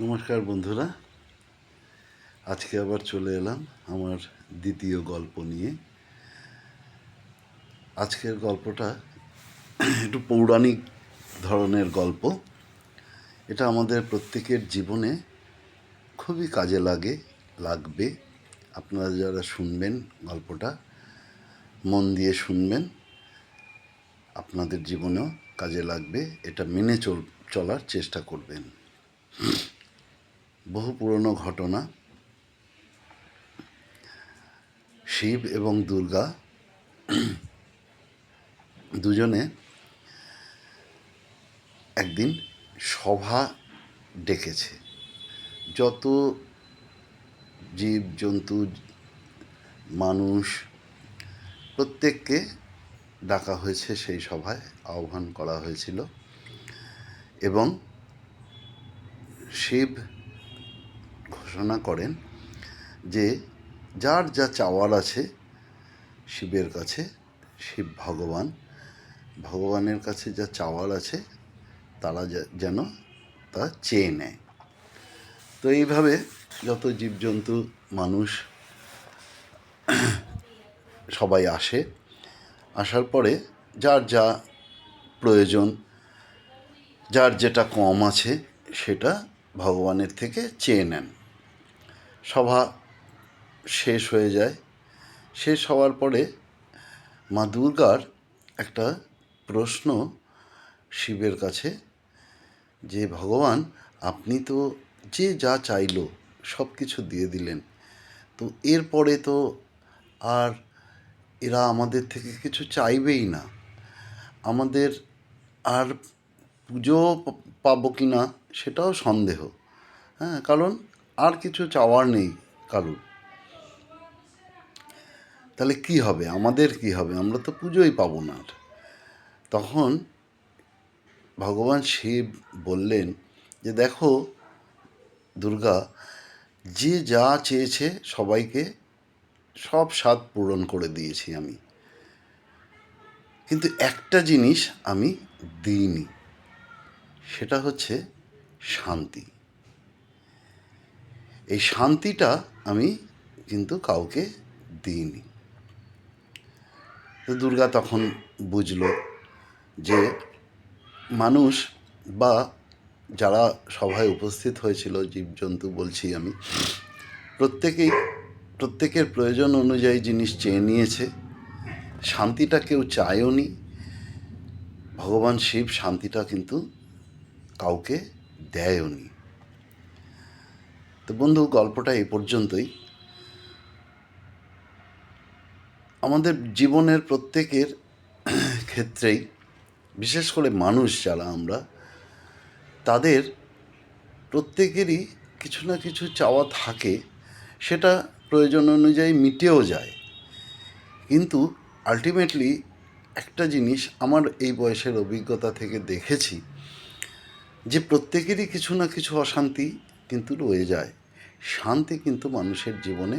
নমস্কার বন্ধুরা, আজকে আবার চলে এলাম আমার দ্বিতীয় গল্প নিয়ে। আজকের গল্পটা একটু পৌরাণিক ধরনের গল্প। এটা আমাদের প্রত্যেকের জীবনে খুবই কাজে লাগবে। আপনারা যারা শুনবেন গল্পটা মন দিয়ে শুনবেন, আপনাদের জীবনেও কাজে লাগবে। এটা মেনে চলার চেষ্টা করবেন। বহু পুরনো ঘটনা। শিব এবং দুর্গা দুজনে একদিন সভা ডেকেছে। যত জীবজন্তু, মানুষ, প্রত্যেককে ডাকা হয়েছে, সেই সভায় আহ্বান করা হয়েছিল। এবং শিব ঘোষণা করেন যে যার যা চাওয়ার আছে শিবের কাছে, শিব ভগবানের কাছে যা চাওয়ার আছে তারা যেন তা চেয়ে নেয়। তো এইভাবে যত জীবজন্তু, মানুষ সবাই আসার পরে যার যা প্রয়োজন, যার যেটা কম আছে সেটা ভগবানের থেকে চেয়ে নেন। সভা শেষ হয়ে যায়। শেষ হওয়ার পরে মা দুর্গার একটা প্রশ্ন শিবের কাছে, যে ভগবান, আপনি তো যে যা চাইলো সব কিছু দিয়ে দিলেন, তো এরপরে তো আর এরা আমাদের থেকে কিছু চাইবেই না। আমাদের আর পুজো পাবো কি না সেটাও সন্দেহ। কারণ আর কিছু চাওয়ার নেই কারুর। তাহলে কি হবে, আমাদের কি হবে? আমরা তো পুজোই পাবো না। তখন ভগবান শিব বললেন যে দেখো দুর্গা, যে যা চেয়েছে সবাইকে সব স্বাদ পূরণ করে দিয়েছি আমি, কিন্তু একটা জিনিস আমি দিইনি, সেটা হচ্ছে শান্তি। এই শান্তিটা আমি কিন্তু কাউকে দিইনি। তো দুর্গা তখন বুঝল যে মানুষ বা যারা সভায় উপস্থিত হয়েছিল, জীবজন্তু বলছি আমি, প্রত্যেকের প্রয়োজন অনুযায়ী জিনিস চেয়ে নিয়েছে। শান্তিটা কেউ চায়ও নি। ভগবান শিব শান্তিটা কিন্তু কাউকে দেয়ও নি। তো বন্ধু, গল্পটা এই পর্যন্তই। আমাদের জীবনের প্রত্যেকের ক্ষেত্রেই, বিশেষ করে মানুষ যারা আমরা, তাদের প্রত্যেকেরই কিছু না কিছু চাওয়া থাকে। সেটা প্রয়োজন অনুযায়ী মিটেও যায়। কিন্তু আলটিমেটলি একটা জিনিস আমার এই বয়সের অভিজ্ঞতা থেকে দেখেছি, যে প্রত্যেকেরই কিছু না কিছু অশান্তি কিন্তু রয়ে যায়। শান্তি কিন্তু মানুষের জীবনে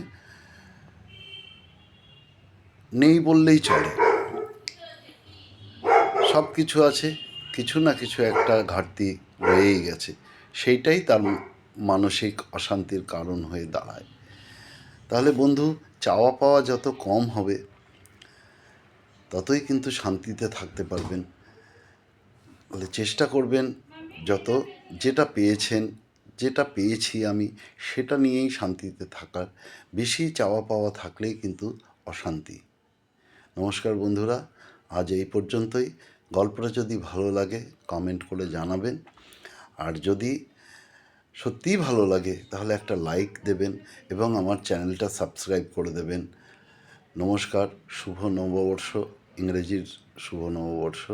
নেই বললেই চলে। সব কিছু আছে, কিছু না কিছু একটা ঘাটতি রয়েই গেছে, সেইটাই তার মানসিক অশান্তির কারণ হয়ে দাঁড়ায়। তাহলে বন্ধু, চাওয়া পাওয়া যত কম হবে ততই কিন্তু শান্তিতে থাকতে পারবেন। বলে চেষ্টা করবেন যত, যেটা পেয়েছেন, যেটা পেয়েছি আমি, সেটা নিয়েই শান্তিতে থাকার। বেশি চাওয়া পাওয়া থাকলেই কিন্তু অশান্তি। নমস্কার বন্ধুরা, আজ এই পর্যন্তই। গল্পটা যদি ভালো লাগে কমেন্ট করে জানাবেন। আর যদি সত্যিই ভালো লাগে তাহলে একটা লাইক দেবেন এবং আমার চ্যানেলটা সাবস্ক্রাইব করে দেবেন। নমস্কার, শুভ নববর্ষ, ইংরেজির শুভ নববর্ষ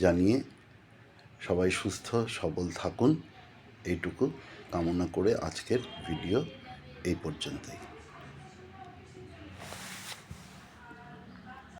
জানিয়ে সবাই সুস্থ সবল থাকুন, এইটুকু কামনা করে আজকের ভিডিও এই পর্যন্তই।